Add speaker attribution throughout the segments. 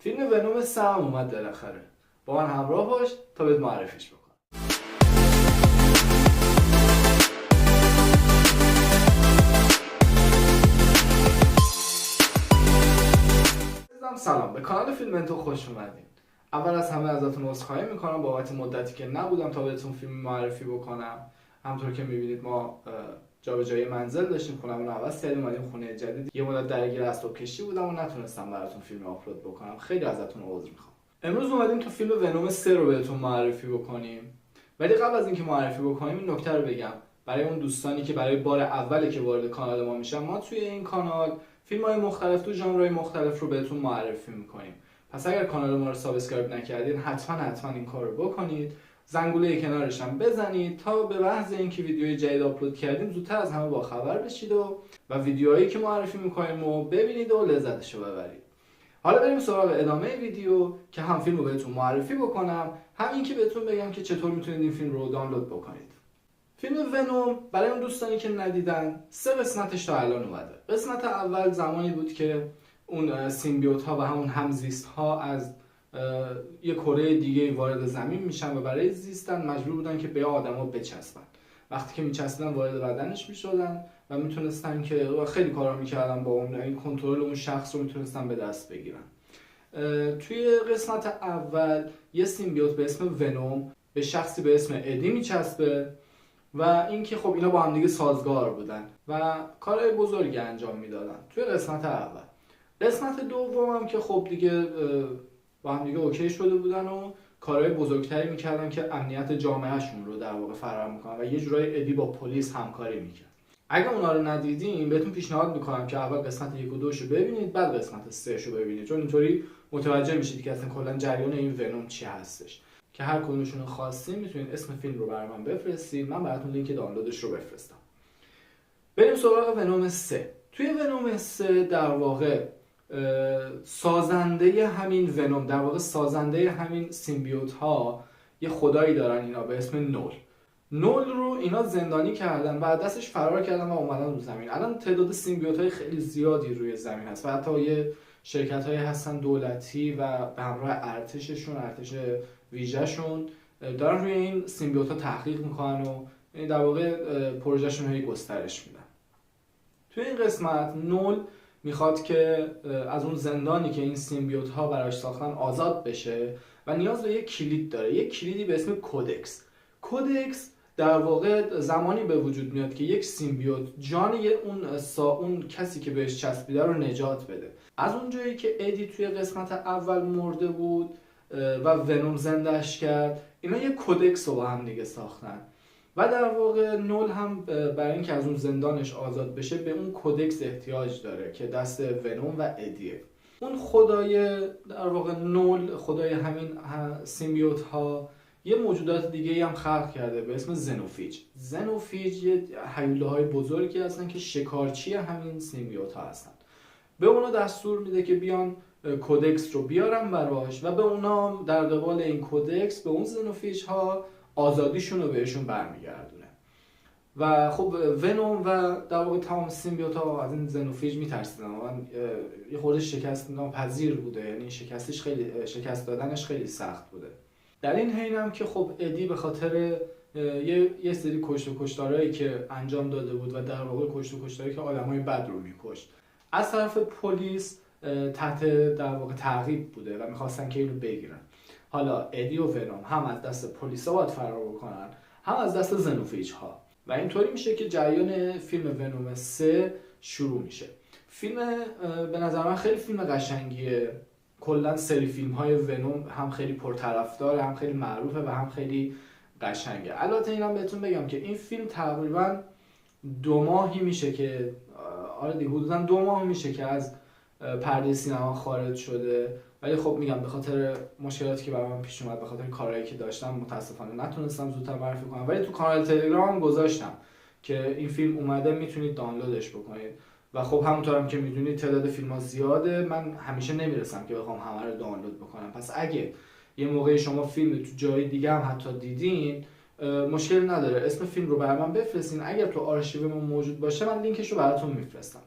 Speaker 1: فیلم ونوم 3 هم اومد بالاخره. با من همراه باش تا بهت معرفیش بکنم. سلام، به کانال فیلمنتو خوش اومدین. اول از همه ازتون عذرخواهی میکنم بابت مدتی که نبودم تا بهتون فیلم معرفی بکنم. همونطور که میبینید ما جابجایی منزل داشتیم، خونمون رو عوض کردیم، اومدیم خونه جدید. یه مدت درگیر اسباب کشی بودم و نتونستم براتون فیلم آپلود بکنم. خیلی ازتون عذر میخوام. امروز اومدیم تو فیلم ونوم 3 رو بهتون معرفی بکنیم. ولی قبل از اینکه معرفی بکنیم این نکته رو بگم برای اون دوستانی که برای بار اوله که وارد کانال ما میشن، ما توی این کانال فیلم‌های مختلف تو ژانرهای مختلف رو بهتون معرفی میکنیم. پس اگر کانال ما رو سابسکرایب نکردین حتما این کار رو بکنید. زنگوله کنارش هم بزنید تا به محض اینکه ویدیوی جدید آپلود کردیم زودتر از همه با خبر بشید و ویدیوهایی که معرفی میکنیم رو ببینید و لذتش رو ببرید. حالا بریم سراغ ادامه ویدیو که هم فیلم رو بهتون معرفی بکنم، هم این که بهتون بگم که چطور میتونید این فیلم رو دانلود بکنید. فیلم ونوم برای اون دوستانی که ندیدن 3 قسمتش تا الان اومده. قسمت اول زمانی بود که اون سیمبیوت ها و همون همزیست ها از یه کره دیگه وارد زمین میشن و برای زیستن مجبور بودن که به آدما بچسبن. وقتی که میچسبن وارد بدنش میشدن و میتونستن که خیلی کارا میکردن با اون، این کنترل اون شخص رو میتونستن به دست بگیرن. توی قسمت اول یه سیمبیوت به اسم ونوم به شخصی به اسم ادی میچسبه و اینکه خب اینا با هم دیگه سازگار بودن و کارهای بزرگی انجام میدادن توی قسمت اول. قسمت دوم هم که خب دیگه با هم دیگه اوکی شده بودن و کارهای بزرگتری میکردن که امنیت جامعهشون رو در واقع فراهم میکنن و یه جورای ادی با پلیس همکاری میکرد. اگه اونا رو ندیدین بهتون پیشنهاد میکنم که اول قسمت 1 و 2 رو ببینید، بعد قسمت 3 رو ببینید، چون اینطوری متوجه میشید که اصلا کلا جریان این ونوم چی هستش. که هر کدومشون رو خواستین میتونید اسم فیلم رو برای من بفرستید، من براتون لینک دانلودش رو بفرستم. بریم سراغ ونوم 3. توی ونوم 3 در واقع سازنده همین ونوم، در واقع سازنده همین سیمبیوت ها یه خدایی دارن اینا به اسم نول رو اینا زندانی کردن و دستش فرار کردن و اومدن رو زمین. الان تعداد سیمبیوت های خیلی زیادی روی زمین هست و حتی یه شرکت هایی هستن دولتی و به همراه ارتش ویژه‌شون دارن روی این سیمبیوت ها تحقیق میکنن و در واقع پروژهشون رو گسترش میدن. توی این قسمت نول میخواد که از اون زندانی که این سیمبیوت ها براش ساختن آزاد بشه و نیاز به یک کلید داره، یک کلیدی به اسم کودکس. کودکس در واقع زمانی به وجود میاد که یک سیمبیوت جان اون کسی که بهش چسبیده رو نجات بده. از اونجایی که ادی توی قسمت اول مرده بود و ونوم زندهش کرد، اینا یک کودکس رو با هم دیگه ساختن و در واقع نول هم برای اینکه از اون زندانش آزاد بشه به اون کودکس احتیاج داره که دست ونوم و ادیه. اون خدای در واقع نول، خدای همین سیمبیوت ها، یه موجودات دیگه هم خلق کرده به اسم زنوفیج یه هیولاهای بزرگی هستن که شکارچی همین سیمبیوت ها هستن. به اونا دستور میده که بیان کودکس رو بیارن براش و به اونا در قبال این کودکس به اون زنوفیج ها آزادیشون رو بهشون برمیگردونه. و خب ونوم و در واقع تمام سیمبیوت ها از این زنوفیج میترسیدن و یه خورده شکست ناپذیر بوده، یعنی شکست دادنش خیلی سخت بوده. در این حین هم که خب ادی به خاطر یه سری کشت و کشتارهایی که انجام داده بود و در واقع کشت و کشتاری که آدمای بد رو میکشت، از طرف پلیس تحت در واقع تعقیب بوده و میخواستن که اینو بگیرن. حالا ادی و ونوم هم از دست پلیسا باید فرار بکنن، هم از دست زنوفیج ها و اینطوری میشه که جریان فیلم ونوم 3 شروع میشه. فیلم به نظر من خیلی فیلم قشنگیه. کلا سری فیلم های ونوم هم خیلی پرطرفداره، هم خیلی معروفه و هم خیلی قشنگه. البته اینم بهتون بگم که این فیلم تقریبا 2 ماهی میشه که حدوداً 2 ماه میشه که از پرده سینما خارج شده، ولی خب میگم به خاطر مشکلاتی که برام پیش اومد، به خاطر کارهایی که داشتم متاسفانه نتونستم زودتر معرفی کنم، ولی تو کانال تلگرام گذاشتم که این فیلم اومده، میتونید دانلودش بکنید. و خب همونطورم که میدونید تعداد فیلم‌ها زیاده، من همیشه نمیرسم که بخوام همه رو دانلود بکنم. پس اگه یه موقعی شما فیلم تو جای دیگه هم حتی دیدین، مشکل نداره اسم فیلم رو برام من بفرستین، اگر تو آرشیومون موجود باشه من لینکش رو براتون میفرستم.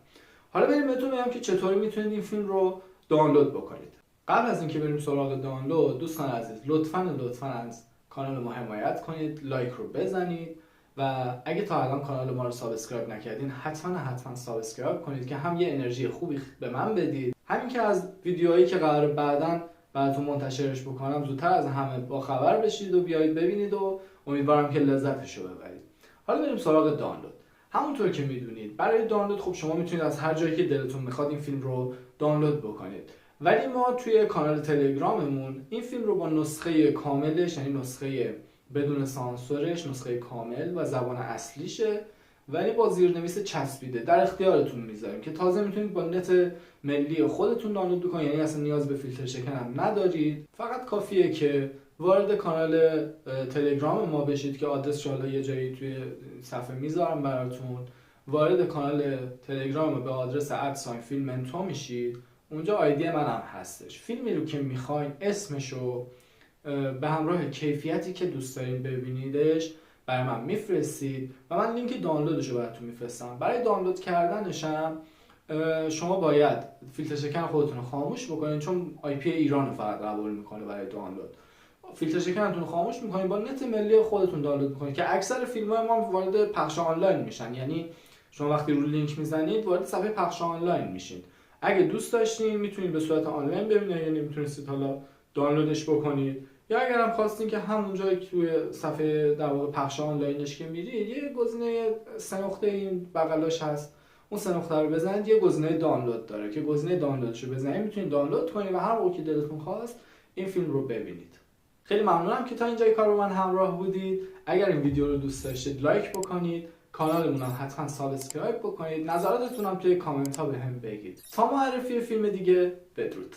Speaker 1: حالا بریم بهتون بگم که چطوری میتونید این فیلم رو دانلود بکنید. قبل از اینکه بریم سراغ دانلود، دوستان عزیز لطفاً از کانال ما حمایت کنید، لایک رو بزنید و اگه تا الان کانال ما رو سابسکرایب نکردین حتما سابسکرایب کنید که هم یه انرژی خوبی به من بدید، همین که از ویدیوهایی که قراره بعداً براتون منتشرش بکنم زودتر از همه با خبر بشید و بیایید ببینید و امیدوارم که لذتش رو ببرید. حالا بریم سراغ دانلود. همونطور که میدونید برای دانلود خب شما میتونید از هر جایی که دلتون میخواد این فیلم رو دانلود بکنید، ولی ما توی کانال تلگراممون این فیلم رو با نسخه کاملش، یعنی نسخه بدون سانسورش، نسخه کامل و زبان اصلیشه ولی با زیرنویس چسبیده در اختیارتون میذاریم که تازه میتونید با نت ملی خودتون دانلود بکنید، یعنی اصلا نیاز به فیلتر شکن هم ندارید. فقط کافیه که وارد کانال تلگرام ما بشید که آدرسش حالا یه جایی توی صفحه میذارم براتون. وارد کانال تلگرام به آدرس @فیلمنتو میشید، اونجا آیدی منم هستش. فیلمی رو که میخواین اسمشو به همراه کیفیتی که دوست دارین ببینیدش برای من میفرستید و من لینک دانلودش رو براتون میفرستم. برای دانلود کردنش هم شما باید فیلتر شکن خودتون رو خاموش بکنید، چون آی پی ایران رو فقط قبول میکنه برای دانلود. فیلتر شکنتون رو خاموش میکنید، با نت ملی خودتون دانلود میکنید که اکثر فیلم‌های ما وارد پخش آنلاین میشن، یعنی شما وقتی رو لینک میزنید وارد صفحه پخش آنلاین میشین. اگه دوست داشتین میتونید به صورت آنلاین ببینید، یعنی میتونید حالا دانلودش بکنید، یا اگر هم خواستین که همونجا توی صفحه در واقع پخش آنلاینش که میرید یه گزینه سه نقطه این بغلاش هست، اون سه نقطه رو بزنید یه گزینه دانلود داره که گزینه دانلودش رو بزنید میتونید دانلود کنید و هر موقع که دلتون خواست این فیلم رو ببینید. خیلی ممنونم که تا اینجای کار با من همراه بودید. اگر این ویدیو رو دوست داشتید لایک بکنید، کانالمون هم حتما سابسکرایب بکنید، نظراتتون هم توی کامنت ها بهم بگید. تا معرفی فیلم دیگه بدرود.